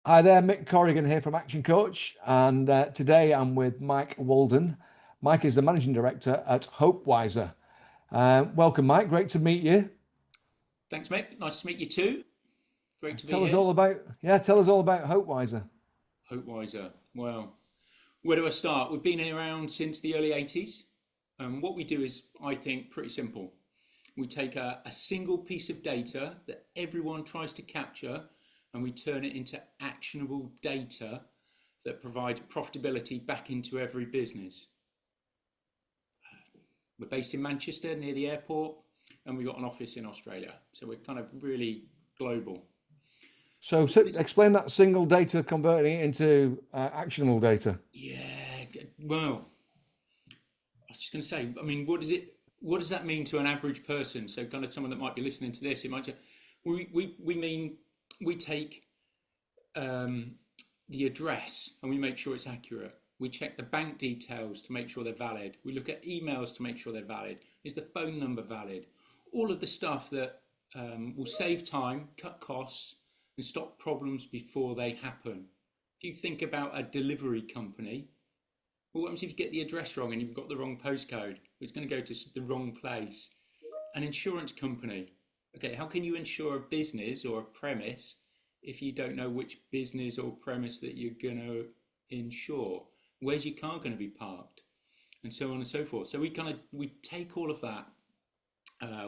Hi there, Mick Corrigan here from Action Coach, and today I'm with Mike Walden. Mike is the managing director at Hopewiser. Welcome, Mike. Great to meet you. Thanks, Mick. Nice to meet you too. Great to be Tell us here. all about tell us all about Hopewiser. Hopewiser. Well, where do I start? We've been around since the early 80s. What we do is, I think, pretty simple. We take a single piece of data that everyone tries to capture and we turn it into actionable data that provides profitability back into every business. We're based in Manchester near the airport and we've got an office in Australia. So we're kind of really global. So explain that single data converting it into actionable data. Yeah, well, I was just going to say, I mean, what does that mean to an average person? So, kind of someone that might be listening to this, it might just, we mean we take um, the address and we make sure it's accurate. We check the bank details to make sure they're valid. We look at emails to make sure they're valid. Is the phone number valid? All of the stuff that will save time, cut costs, and stop problems before they happen. If you think about a delivery company, well, what happens if you get the address wrong and you've got the wrong postcode? It's going to go to the wrong place. An insurance company. Okay, how can you insure a business or a premise if you don't know which business or premise that you're going to insure? Where's your car going to be parked? And so on and so forth. So we take all of that.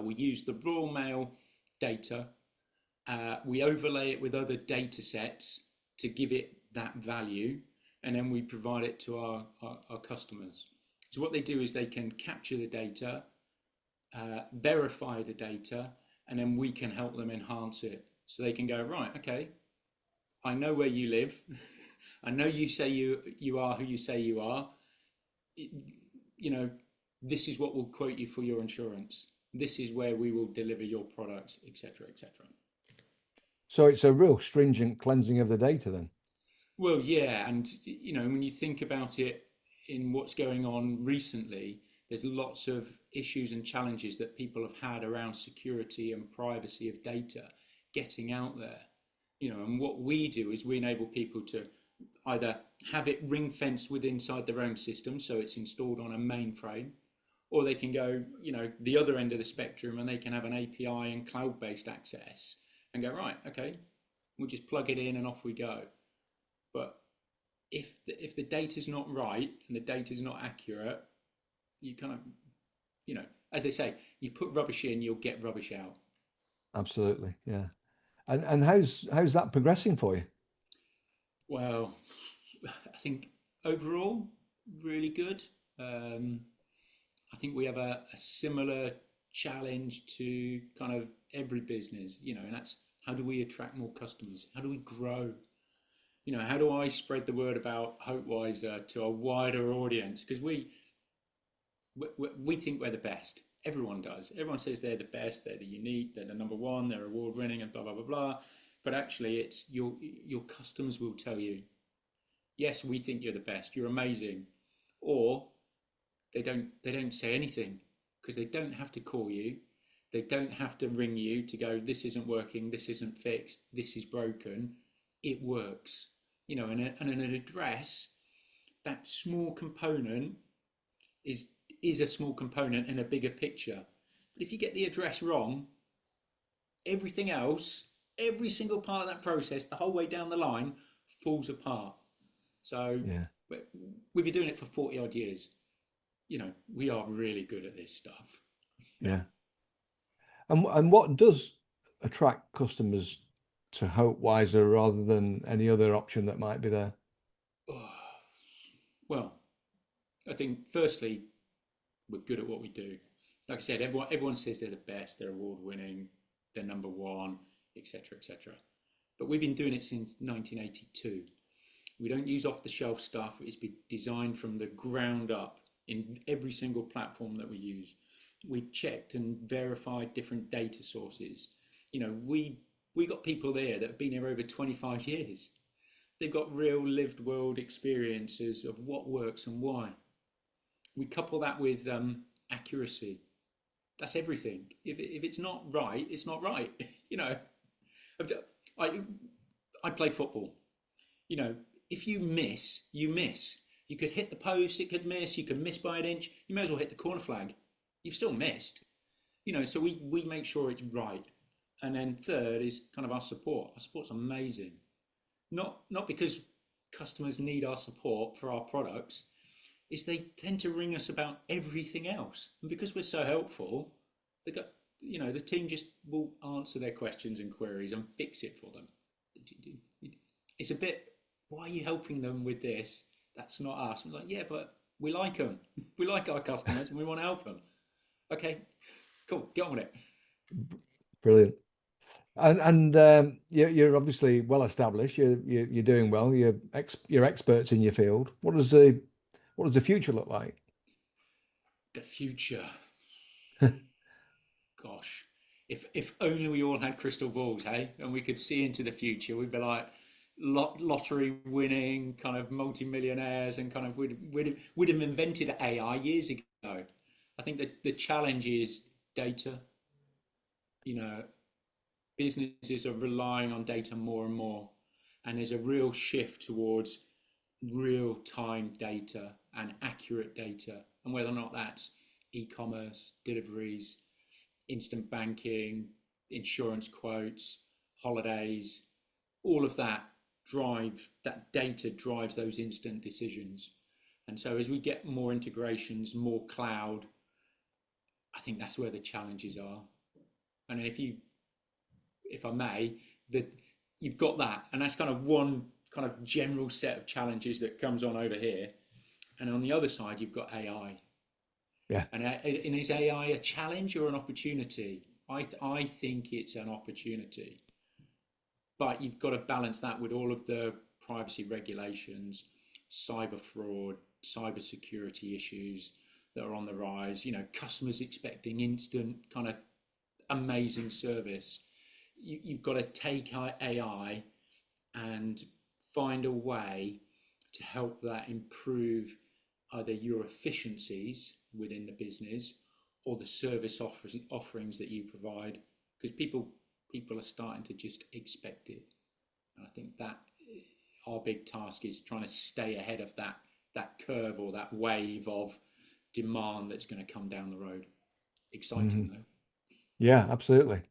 We use the raw mail data. We overlay it with other data sets to give it that value, and then we provide it to our customers. So what they do is they can capture the data, verify the data, and then we can help them enhance it. So they can go, right, okay, I know where you live. I know you say you are who you say you are. You know, this is what we'll quote you for your insurance. This is where we will deliver your products, etc., etc. So it's a real stringent cleansing of the data then. Well, yeah, and when you think about it in what's going on recently, there's lots of issues and challenges that people have had around security and privacy of data getting out there. And what we do is we enable people to either have it ring fenced within inside their own system, so it's installed on a mainframe, or they can go, the other end of the spectrum and they can have an API and cloud-based access and go, right, okay, we'll just plug it in and off we go. But if the data's not right and the data's not accurate, you kind of, as they say, you put rubbish in, you'll get rubbish out. Absolutely, yeah. And how's that progressing for you? Well, I think overall, really good. Um, I think we have a similar challenge to kind of every business, and that's how do we attract more customers? How do we grow? How do I spread the word about Hopewiser to a wider audience? Because we think we're the best. Everyone does. Everyone says they're the best, they're the unique, they're the number one, they're award winning, and blah blah blah blah. But actually, it's your customers will tell you, yes, we think you're the best, you're amazing, or they don't say anything because they don't have to call you, they don't have to ring you to go, this isn't working, this isn't fixed, this is broken. It works, and an address, that small component is is a small component in a bigger picture. But if you get the address wrong, everything else, every single part of that process, the whole way down the line, falls apart. So Yeah, we've been doing it for 40 odd years. We are really good at this stuff. yeah. And what does attract customers to Hopewiser rather than any other option that might be there? Well, I think firstly, we're good at what we do. Like I said, everyone says they're the best, they're award winning, they're number one, etc., etc. But we've been doing it since 1982. We don't use off the shelf stuff. It's been designed from the ground up in every single platform that we use. We've checked and verified different data sources. We got people there that have been here over 25 years. They've got real lived world experiences of what works and why. We couple that with accuracy. That's everything. If it's not right, it's not right. I I play football. You know, if you miss, you miss. You could hit the post, it could miss. You could miss by an inch. You may as well hit the corner flag. You've still missed. You know, so we make sure it's right. And then third is kind of our support. Our support's amazing. Not because customers need our support for our products, is they tend to ring us about everything else. And because we're so helpful, they got, you know, the team just will answer their questions and queries and fix it for them. It's a bit, why are you helping them with this? That's not us. We're like, yeah, but we like them. We like our customers and we want to help them. Okay, cool, get on with it. Brilliant. And you're obviously well established. You're doing well. You're experts in your field. What does the future look like? The future, gosh, if only we all had crystal balls, hey, and we could see into the future, we'd be like lottery winning kind of multi-millionaires, and kind of we'd have invented AI years ago. I think that the challenge is data. You know, businesses are relying on data more and more, and there's a real shift towards real time data and accurate data, and whether or not that's e-commerce, deliveries, instant banking, insurance quotes, holidays, all of that data drives those instant decisions. And so as we get more integrations, more cloud, I think that's where the challenges are. And if I may, that you've got that, and that's kind of one kind of general set of challenges that comes on over here. And on the other side, you've got AI. Yeah. And is AI a challenge or an opportunity? I think it's an opportunity, but you've got to balance that with all of the privacy regulations, cyber fraud, cyber security issues that are on the rise. You know, customers expecting instant kind of amazing service. You've got to take AI and find a way to help that improve either your efficiencies within the business or the service offerings that you provide, because people are starting to just expect it. And I think that our big task is trying to stay ahead of that curve or that wave of demand that's going to come down the road. Hmm. Exciting though. Yeah, absolutely.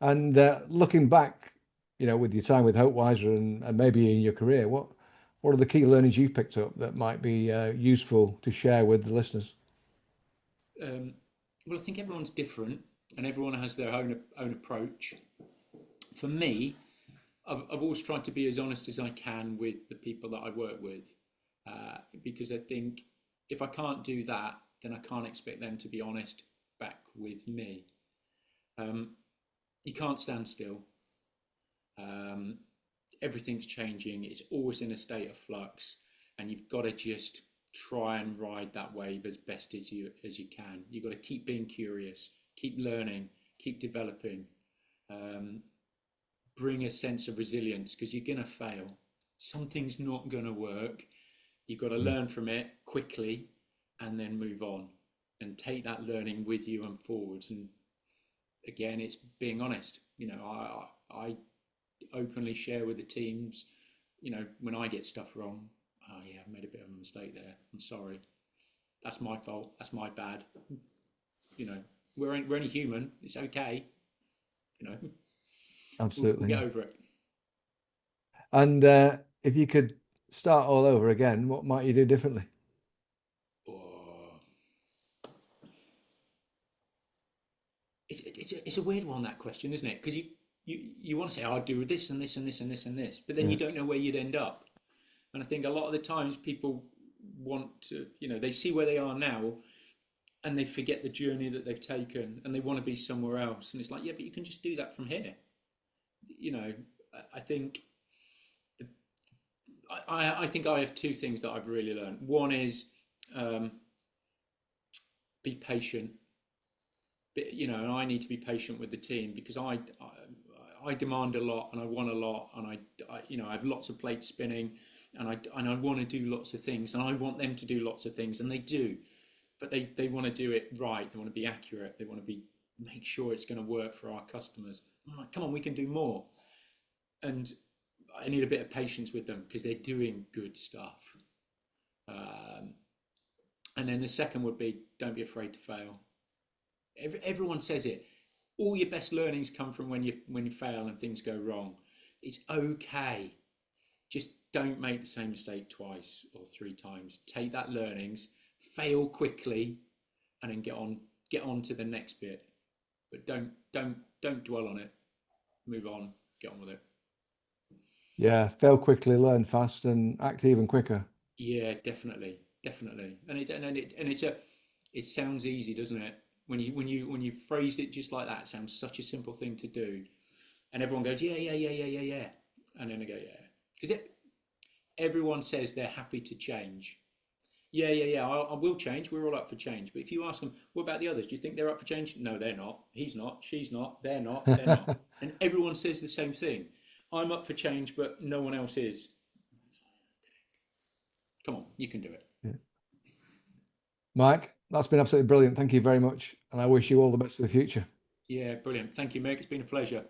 And looking back, with your time with Hopewiser and maybe in your career, what are the key learnings you've picked up that might be useful to share with the listeners? Well, I think everyone's different and everyone has their own approach. For me, I've always tried to be as honest as I can with the people that I work with, because I think if I can't do that, then I can't expect them to be honest back with me. You can't stand still. Um, Everything's changing. It's always in a state of flux, and you've got to just try and ride that wave as best as you can. You've got to keep being curious, keep learning, keep developing. Um, Bring a sense of resilience, because you're going to fail. Something's not going to work. You've got to Mm. learn from it quickly and then move on and take that learning with you and forwards. And again, it's being honest. You know, I openly share with the teams, when I get stuff wrong. Oh yeah, I've made a bit of a mistake there. I'm sorry. That's my fault. That's my bad. You know, we're only human. It's okay. You know, we'll Absolutely. get Yeah. over it. And if you could start all over again, what might you do differently? Oh, it's a weird one, that question, isn't it? Because you want to say, oh, I'd do this and this and this and this and this, but then you Yeah. don't know where you'd end up. And I think a lot of the times people want to, they see where they are now and they forget the journey that they've taken and they want to be somewhere else. And it's like, yeah, but you can just do that from here. You know, I think I think I have two things that I've really learned. One is um, be patient. And I need to be patient with the team, because I demand a lot and I want a lot, and I have lots of plates spinning, and I want to do lots of things, and I want them to do lots of things, and they do, but they want to do it right. They want to be accurate. They want to make sure it's going to work for our customers. I'm like, come on, we can do more. And I need a bit of patience with them because they're doing good stuff. Um, and then the second would be don't be afraid to fail. Everyone says it. All your best learnings come from when you fail and things go wrong. It's okay. Just don't make the same mistake twice or three times. Take that learnings, fail quickly, and then get on to the next bit. But don't dwell on it. Move on. Get on with it. Yeah, fail quickly, learn fast, and act even quicker. Yeah, definitely, definitely. It sounds easy, doesn't it? When you phrased it just like that, it sounds such a simple thing to do, and everyone goes, yeah, yeah, yeah, yeah, yeah, yeah, and then they go, yeah, because everyone says they're happy to change. Yeah, yeah, yeah. I will change. We're all up for change. But if you ask them, what about the others? Do you think they're up for change? No, they're not. He's not. She's not. They're not. They're not. And everyone says the same thing. I'm up for change, but no one else is. Come on, you can do it. Yeah. Mike, that's been absolutely brilliant. Thank you very much. And I wish you all the best for the future. Yeah, brilliant. Thank you, Mick. It's been a pleasure.